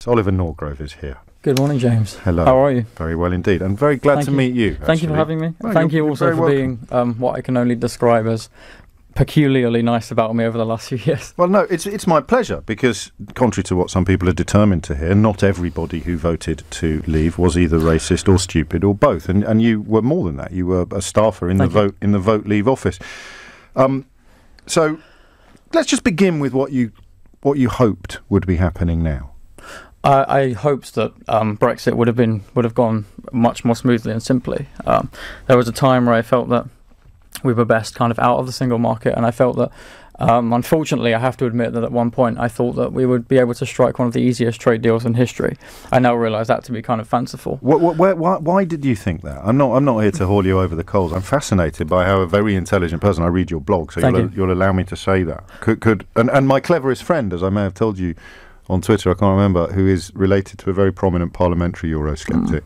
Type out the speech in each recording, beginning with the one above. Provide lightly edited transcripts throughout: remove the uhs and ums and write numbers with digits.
Oliver Norgrove is here. Good morning, James. Hello. How are you? Very well indeed, and very glad to meet you. Thank you for having me. Well, Thank you you're also very for welcome. being what I can only describe as peculiarly nice about me over the last few years. Well, no, it's my pleasure, because contrary to what some people are determined to hear, not everybody who voted to leave was either racist or stupid or both, and you were more than that. You were a staffer in the vote leave office. So let's just begin with what you hoped would be happening now. I hoped that Brexit would have gone much more smoothly and simply. There was a time where I felt that we were best kind of out of the single market, and I felt that, unfortunately, I have to admit that at one point I thought that we would be able to strike one of the easiest trade deals in history. I now realise that to be kind of fanciful. Why did you think that? I'm not here to haul you over the coals. I'm fascinated by how a very intelligent person. I read your blog, so you'll allow me to say that. And my cleverest friend, as I may have told you on Twitter, I can't remember, who is related to a very prominent parliamentary Eurosceptic,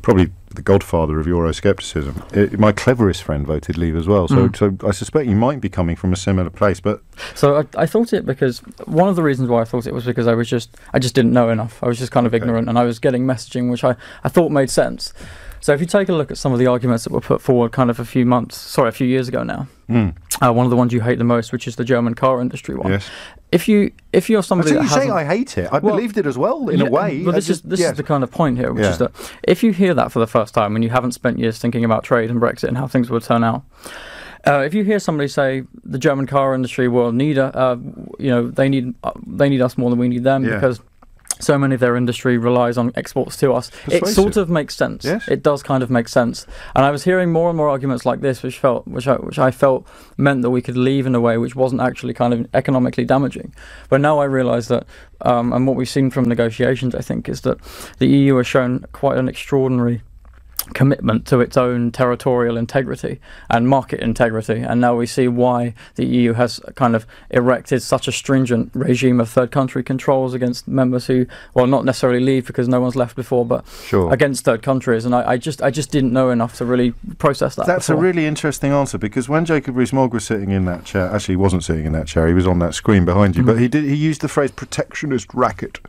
probably the godfather of Euroscepticism. My cleverest friend voted leave as well, so I suspect you might be coming from a similar place. But so I thought it because one of the reasons why I thought it was because I just didn't know enough. I was just kind of ignorant, and I was getting messaging which I thought made sense. So if you take a look at some of the arguments that were put forward kind of a few years ago now, one of the ones you hate the most, which is the German car industry one. Yes. If you're somebody so that you say I hate it, I believed it as well in a way. But this is the kind of point here, which is that if you hear that for the first time and you haven't spent years thinking about trade and Brexit and how things would turn out, if you hear somebody say the German car industry will need they need us more than we need them because so many of their industry relies on exports to us. Persuasive. It sort of makes sense. Yes. It does kind of make sense. And I was hearing more and more arguments like this, which I felt meant that we could leave in a way which wasn't actually kind of economically damaging. But now I realise that, and what we've seen from negotiations, I think, is that the EU has shown quite an extraordinary commitment to its own territorial integrity and market integrity, and now we see why the EU has kind of erected such a stringent regime of third country controls against members who, well, not necessarily leave because no one's left before, but against third countries. And I just didn't know enough to really process that. That's before. a really interesting answer, because when Jacob Rees-Mogg was sitting in that chair, actually he wasn't sitting in that chair, he was on that screen behind you, but he used the phrase protectionist racket.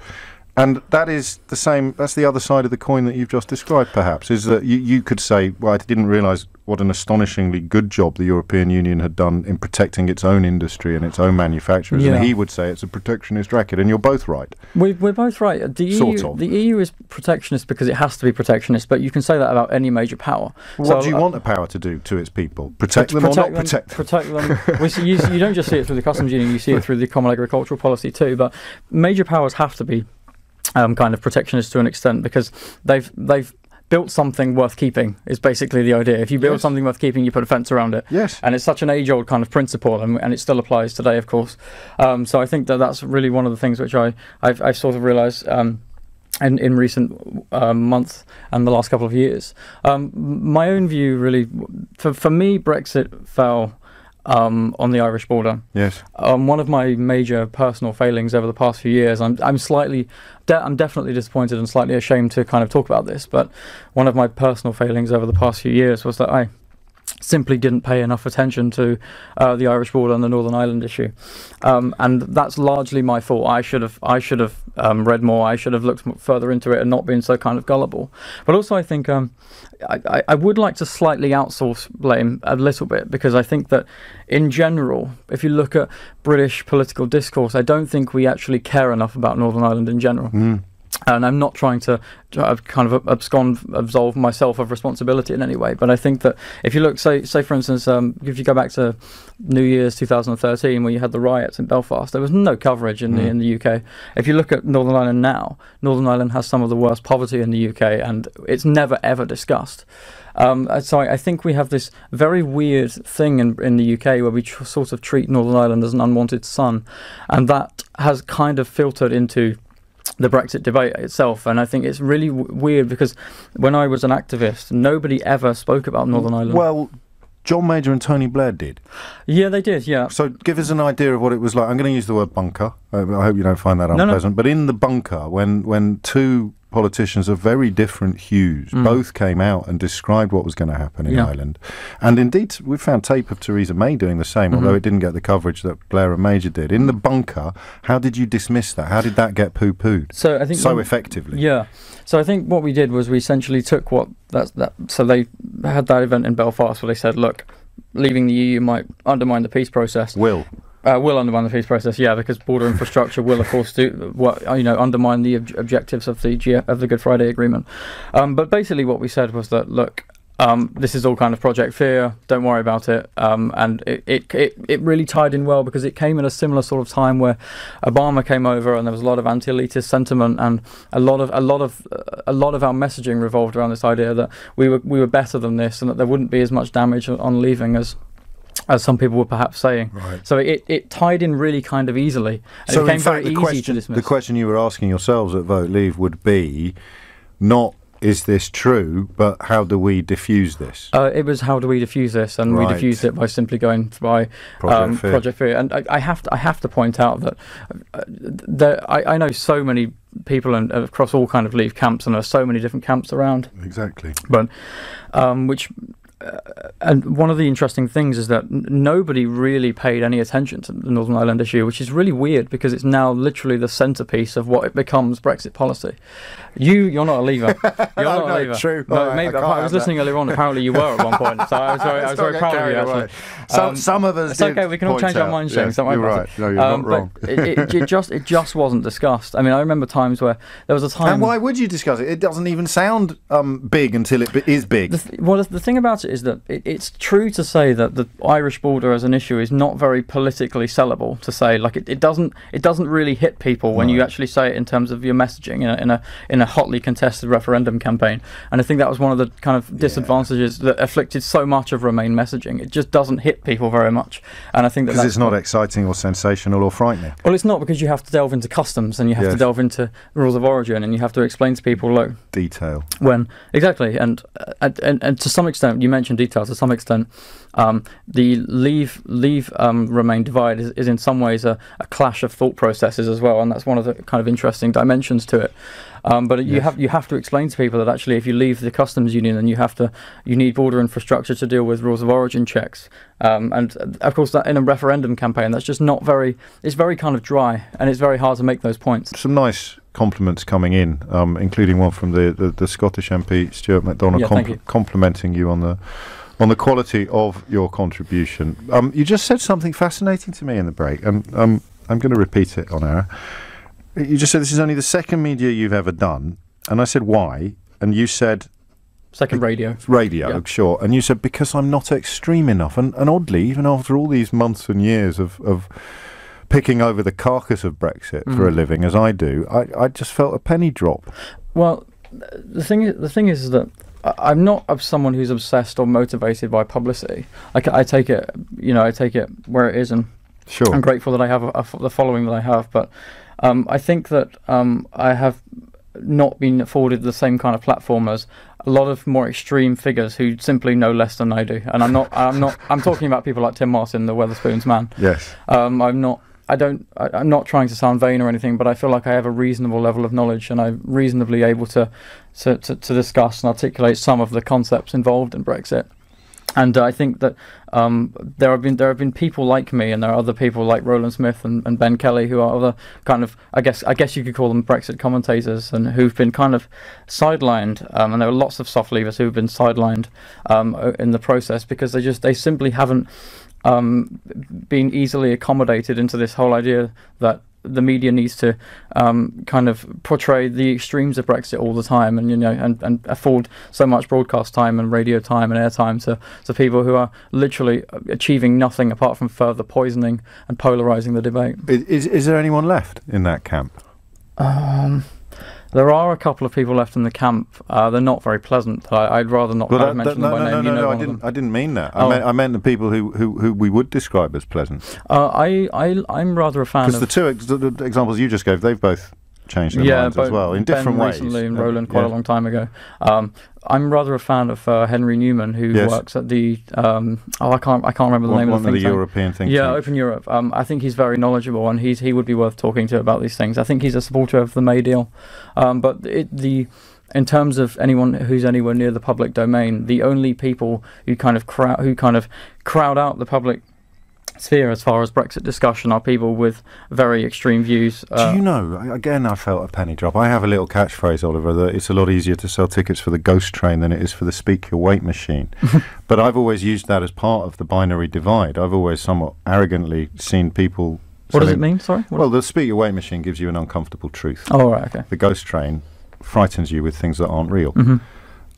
And that is the same, that's the other side of the coin that you've just described, perhaps, is that you could say, well, I didn't realise what an astonishingly good job the European Union had done in protecting its own industry and its own manufacturers. And he would say it's a protectionist racket, and you're both right. We're both right. The EU is protectionist because it has to be protectionist, but you can say that about any major power. Well, what do you want a power to do to its people? Protect them or not protect them? Protect them. You don't just see it through the customs union, you see it through the common agricultural policy too, but major powers have to be kind of protectionist to an extent, because they've built something worth keeping, is basically the idea. If you build something worth keeping, you put a fence around it. Yes. And it's such an age-old kind of principle, and it still applies today, of course. So I think that's really one of the things which I've sort of realised in recent months and the last couple of years. My own view, really, for me, Brexit fell on the Irish border. Yes. One of my major personal failings over the past few years, I'm definitely disappointed and slightly ashamed to kind of talk about this, but one of my personal failings over the past few years was that I simply didn't pay enough attention to the Irish border and the Northern Ireland issue, and that's largely my fault. I should have read more. I should have looked further into it and not been so kind of gullible. But also, I think I would like to slightly outsource blame a little bit, because I think that in general, if you look at British political discourse, I don't think we actually care enough about Northern Ireland in general. And I'm not trying to kind of absolve myself of responsibility in any way, but I think that if you look, say for instance, if you go back to New Year's 2013, where you had the riots in Belfast, there was no coverage in the UK. If you look at Northern Ireland now, Northern Ireland has some of the worst poverty in the UK, and it's never ever discussed. So I think we have this very weird thing in the UK where we sort of treat Northern Ireland as an unwanted son, and that has kind of filtered into the Brexit debate itself. And I think it's really weird, because when I was an activist, nobody ever spoke about Northern Ireland. Well, John Major and Tony Blair did. Yeah, they did, yeah. So give us an idea of what it was like. I'm going to use the word bunker. I hope you don't find that unpleasant. No. But in the bunker, when two politicians of very different hues both came out and described what was going to happen in Ireland. And indeed, we found tape of Theresa May doing the same, although it didn't get the coverage that Blair and Major did. In the bunker, how did you dismiss that? How did that get poo-pooed so I think effectively? Yeah. So I think what we did was we essentially took so they had that event in Belfast where they said, look, leaving the EU might undermine the peace process. Will undermine the peace process, because border infrastructure will, of course, undermine the objectives of the Good Friday Agreement. But basically, what we said was that, look, this is all kind of Project Fear. Don't worry about it. And it really tied in well because it came at a similar sort of time where Obama came over and there was a lot of anti-elitist sentiment, and a lot of our messaging revolved around this idea that we were better than this and that there wouldn't be as much damage on leaving as some people were perhaps saying. Right. So it tied in really kind of easily. And so it became very easy to dismiss. The question you were asking yourselves at Vote Leave would be not, is this true, but how do we diffuse this? It was how do we diffuse this, and we diffused it by simply going by Project Fear. And I have to point out that I know so many people across all kind of Leave camps, and there are so many different camps around. Exactly. But and one of the interesting things is that nobody really paid any attention to the Northern Ireland issue, which is really weird because it's now literally the centrepiece of what it becomes Brexit policy. You're not a Leaver. You're not a Leaver. True. No, maybe I was listening earlier on. Apparently you were at one point. So I was very proud of you, actually. Some of us. It's okay. We can all change our minds, James. Don't worry about it. No, you're not wrong. It just wasn't discussed. I mean, I remember times where there was a time. And why would you discuss it? It doesn't even sound big until it is big. The thing about it is that it's true to say that the Irish border as an issue is not very politically sellable. To say like it doesn't really hit people when you actually say it in terms of your messaging in a hotly contested referendum campaign. And I think that was one of the kind of disadvantages that afflicted so much of Remain messaging. It just doesn't hit people very much. And I think because it's not exciting or sensational or frightening. Well, it's not, because you have to delve into customs and you have to delve into rules of origin and you have to explain to people, look, detail. Exactly, and to some extent, you mentioned detail. To some extent, the Leave Remain divide is in some ways a clash of thought processes as well, and that's one of the kind of interesting dimensions to it. But you have to explain to people that actually, if you leave the customs union, then you need border infrastructure to deal with rules of origin checks. And of course, that in a referendum campaign, that's just not very. It's very kind of dry, and it's very hard to make those points. Some nice compliments coming in, including one from the Scottish MP Stuart MacDonald, complimenting you on the quality of your contribution. You just said something fascinating to me in the break, and I'm going to repeat it on air. You just said this is only the second media you've ever done, and I said why, and you said second radio, sure, and you said because I'm not extreme enough, and oddly, even after all these months and years of picking over the carcass of Brexit for a living as I do, I just felt a penny drop. Well, the thing is that I'm not someone who's obsessed or motivated by publicity. I take it where it is, and sure, I'm grateful that I have the following that I have, but I think that I have not been afforded the same kind of platform as a lot of more extreme figures who simply know less than I do. And I'm talking about people like Tim Martin, the Wetherspoons man. Yes. I'm not trying to sound vain or anything, but I feel like I have a reasonable level of knowledge, and I'm reasonably able to discuss and articulate some of the concepts involved in Brexit. And I think that there have been people like me, and there are other people like Roland Smith and Ben Kelly, who are other kind of, I guess you could call them Brexit commentators, and who've been kind of sidelined. And there are lots of soft leavers who've been sidelined in the process because they simply haven't been easily accommodated into this whole idea that the media needs to kind of portray the extremes of Brexit all the time, and and afford so much broadcast time and radio time and airtime to people who are literally achieving nothing apart from further poisoning and polarising the debate. Is there anyone left in that camp? There are a couple of people left in the camp. They're not very pleasant. I'd rather not mention them by name. No, I didn't mean that. I meant the people who we would describe as pleasant. I'm rather a fan of... Because the two examples you just gave, they've both changed their minds as well, in different ways. Recently, and Roland quite a long time ago. I'm rather a fan of Henry Newman, who works at the I can't remember the name of the think tank. European think tank. Yeah, Open Europe. I think he's very knowledgeable, and he would be worth talking to about these things. I think he's a supporter of the May deal, but in terms of anyone who's anywhere near the public domain, the only people who kind of crowd out the public sphere as far as Brexit discussion are people with very extreme views. Do you know, again, I felt a penny drop. I have a little catchphrase, Oliver, that it's a lot easier to sell tickets for the ghost train than it is for the speak your weight machine. But I've always used that as part of the binary divide. I've always somewhat arrogantly seen people... What does it mean, sorry? Well, the speak your weight machine gives you an uncomfortable truth. Oh, right, okay. The ghost train frightens you with things that aren't real.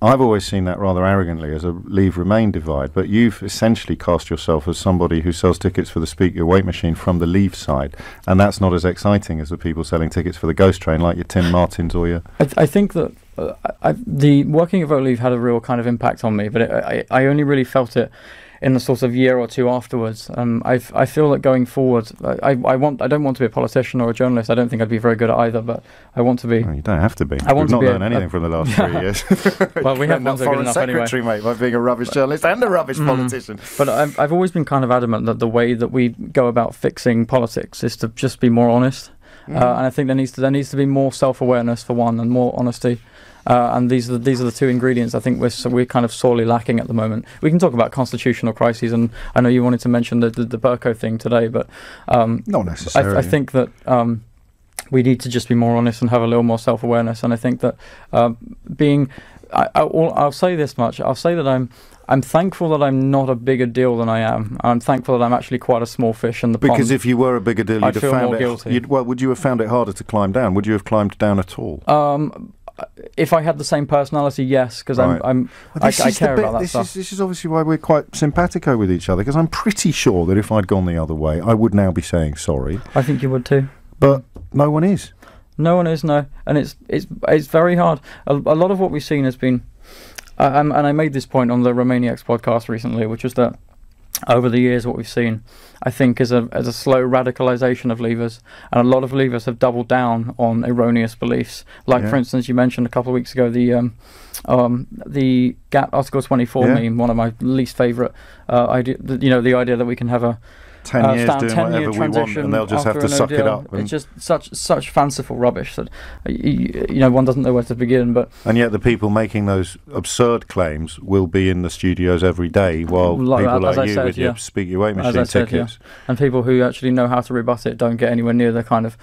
I've always seen that rather arrogantly as a leave-remain divide, but you've essentially cast yourself as somebody who sells tickets for the speak your weight machine from the leave side, and that's not as exciting as the people selling tickets for the ghost train, like your Tim Martins or your... I think that the working at Vote Leave had a real kind of impact on me, but I only really felt it in the sort of year or two afterwards. I feel that going forward, I don't want to be a politician or a journalist. I don't think I'd be very good at either, but I want to be. Well, you don't have to be. I want We've to not learned anything from the last 3 years. Well, we have one good enough secretary, anyway. Mate, by being a rubbish journalist and a rubbish politician. But I've always been kind of adamant that the way that we go about fixing politics is to just be more honest. And I think there needs to be more self-awareness for one, and more honesty. And these are the two ingredients I think we're kind of sorely lacking at the moment. We can talk about constitutional crises, and I know you wanted to mention the Burko thing today, but not necessarily. I think that we need to just be more honest and have a little more self-awareness. And I think that I'll say this much: I'll say that I'm thankful that I'm not a bigger deal than I am. I'm thankful that I'm actually quite a small fish in the pond. Because if you were a bigger deal, you'd have found it guilty. Would you have found it harder to climb down? Would you have climbed down at all? If I had the same personality, yes, because I care about that stuff. This is obviously why we're quite simpatico with each other, because I'm pretty sure that if I'd gone the other way, I would now be saying sorry. I think you would too. But no one is. No one is, no. And it's very hard. A lot of what we've seen has been... and I made this point on the Romaniacs podcast recently, which was that over the years what we've seen, I think, is a slow radicalisation of Leavers, and a lot of Leavers have doubled down on erroneous beliefs. Like, for instance, you mentioned a couple of weeks ago the GATT Article 24 meme, one of my least favourite idea. The idea that we can have a 10 years doing whatever we want, and they'll just have to suck it up. It's just such fanciful rubbish that one doesn't know where to begin. And yet the people making those absurd claims will be in the studios every day, while people like you with your speak your weight machine tickets, and people who actually know how to rebut it don't get anywhere near the kind of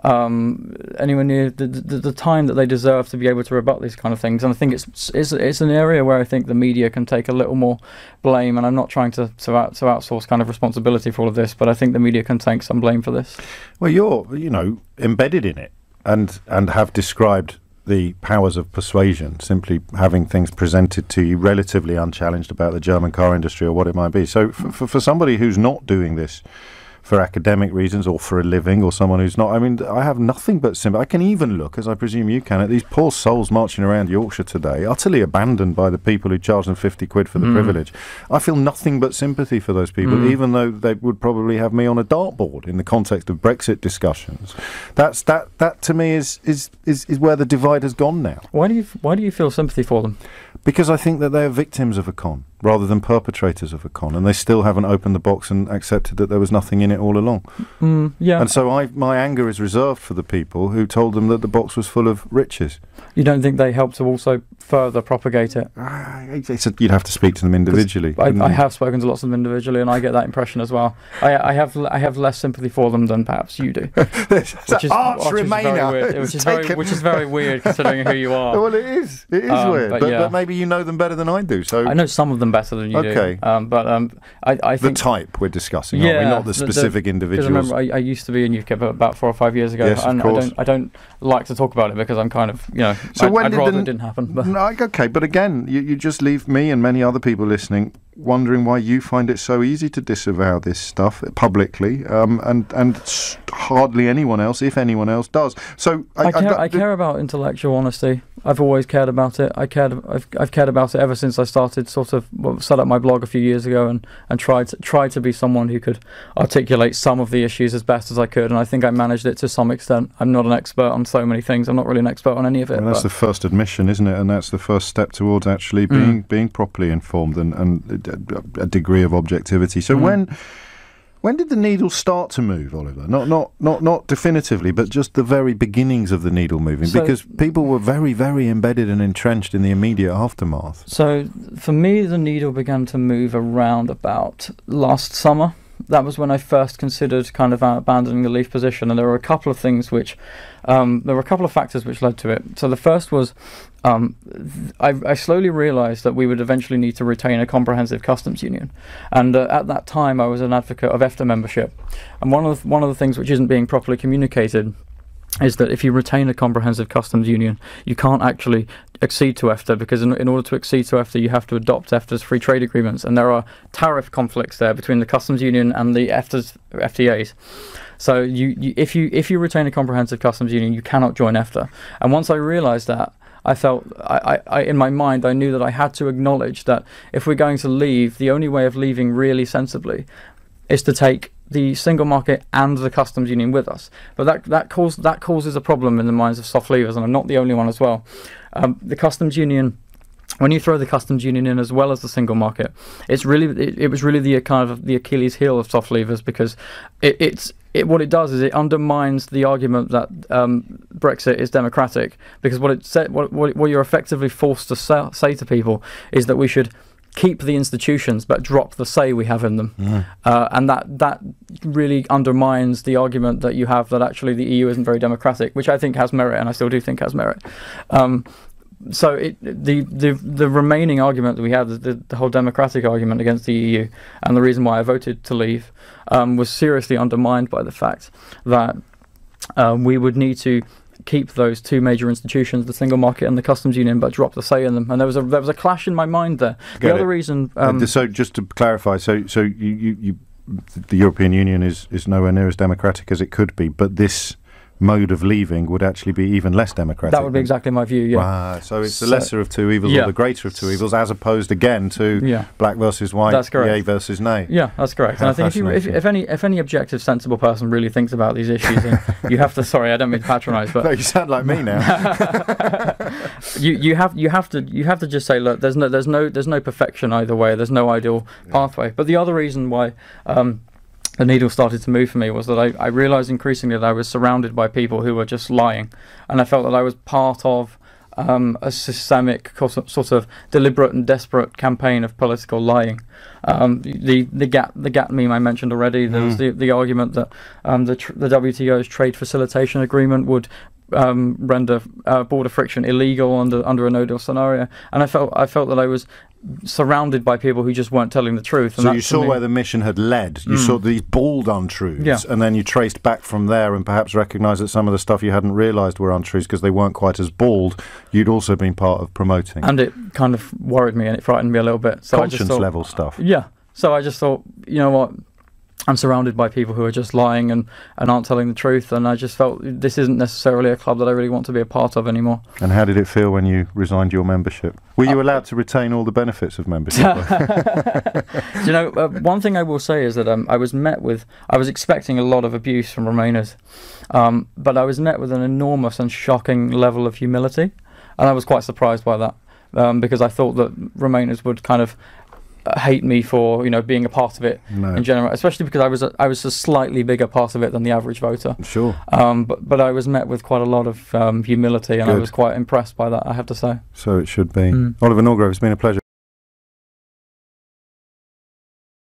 anywhere near the time that they deserve to be able to rebut these kind of things. And I think it's an area where I think the media can take a little more blame, and I'm not trying to outsource kind of responsibility for all of this, but I think the media can take some blame for this. Well, you're embedded in it and have described the powers of persuasion, simply having things presented to you relatively unchallenged about the German car industry or what it might be. So for somebody who's not doing this for academic reasons or for a living, or someone who's not, I mean, I have nothing but sympathy. I can even look, as I presume you can, at these poor souls marching around Yorkshire today, utterly abandoned by the people who charge them 50 quid for the privilege. I feel nothing but sympathy for those people, even though they would probably have me on a dartboard in the context of Brexit discussions. That to me is where the divide has gone now. Why do you feel sympathy for them? Because I think that they are victims of a con rather than perpetrators of a con, and they still haven't opened the box and accepted that there was nothing in it all along. And so my anger is reserved for the people who told them that the box was full of riches. You don't think they helped to also further propagate it? You'd have to speak to them individually. I have spoken to lots of them individually, and I get that impression as well. I have less sympathy for them than perhaps you do. Which is very weird considering who you are. Well, it is weird, but maybe you know them better than I do. So I know some of them better than you do. I think the type we're discussing, aren't we? Not the specific individuals. Because remember, I used to be in UKIP about 4 or 5 years ago, and I don't like to talk about it because I'm kind of, So I'd rather it didn't happen. But. Okay, but again, you just leave me and many other people listening wondering why you find it so easy to disavow this stuff publicly, and hardly anyone else, if anyone else, does. So I care about intellectual honesty. I've always cared about it. I've cared about it ever since I started set up my blog a few years ago and tried to be someone who could articulate some of the issues as best as I could, and I think I managed it to some extent. I'm not an expert on so many things. I'm not really an expert on any of it. Well, that's the first admission, isn't it? And that's the first step towards actually being properly informed and a degree of objectivity. So when did the needle start to move, Oliver? Not definitively, but just the very beginnings of the needle moving, because people were very, very embedded and entrenched in the immediate aftermath. So for me, the needle began to move around about last summer. That was when I first considered kind of abandoning the Leave position, and there were a couple of things which, there were a couple of factors which led to it. So the first was, I slowly realised that we would eventually need to retain a comprehensive customs union, and at that time I was an advocate of EFTA membership, and one of the things which isn't being properly communicated is that if you retain a comprehensive customs union, you can't actually accede to EFTA, because in order to accede to EFTA, you have to adopt EFTA's free trade agreements, and there are tariff conflicts there between the customs union and the FTAs. So if you retain a comprehensive customs union, you cannot join EFTA. And once I realised that, I felt, in my mind, I knew that I had to acknowledge that if we're going to leave, the only way of leaving really sensibly is to take the single market and the customs union with us. But that causes a problem in the minds of soft leavers, and I'm not the only one as well. The customs union, when you throw the customs union in as well as the single market, it was really the kind of the Achilles heel of soft leavers, because what it does is it undermines the argument that Brexit is democratic, because what you're effectively forced to say to people is that we should keep the institutions but drop the say we have in them. And that really undermines the argument that you have that actually the EU isn't very democratic, which I think has merit, and I still do think has merit. So the remaining argument that we have, the whole democratic argument against the EU, and the reason why I voted to leave, was seriously undermined by the fact that we would need to keep those two major institutions, the single market and the customs union, but drop the say in them. And there was a clash in my mind there. The other reason. So just to clarify, so you the European Union is nowhere near as democratic as it could be, but this mode of leaving would actually be even less democratic. That would be exactly my view, yeah. Wow, so it's the lesser of two evils, or the greater of two evils, as opposed again to black versus white, yay versus nay. Yeah, that's correct. And I think if any objective, sensible person really thinks about these issues, then you have to. Sorry, I don't mean to patronise, but no, you sound like me now. you have to just say, look, there's no perfection either way. There's no ideal pathway. But the other reason why the needle started to move for me was that I realised increasingly that I was surrounded by people who were just lying, and I felt that I was part of a systemic sort of deliberate and desperate campaign of political lying. The GATT meme I mentioned already. There was the argument that the WTO's trade facilitation agreement would render border friction illegal under a no-deal scenario, and I felt that I was surrounded by people who just weren't telling the truth. And so you saw where the mission had led. You saw these bald untruths, and then you traced back from there and perhaps recognised that some of the stuff you hadn't realised were untruths because they weren't quite as bald. You'd also been part of promoting. And it kind of worried me and it frightened me a little bit. So conscience level stuff. Yeah. So I just thought, you know what? I'm surrounded by people who are just lying and aren't telling the truth, and I just felt this isn't necessarily a club that I really want to be a part of anymore. And how did it feel when you resigned your membership? Were you allowed to retain all the benefits of membership? You know, one thing I will say is that I was expecting a lot of abuse from Remainers, but I was met with an enormous and shocking level of humility, and I was quite surprised by that, because I thought that Remainers would kind of hate me for being a part of it in general, especially because I was a slightly bigger part of it than the average voter. Sure. But I was met with quite a lot of humility, and I was quite impressed by that, I have to say. So it should be. Oliver Norgrove, it's been a pleasure.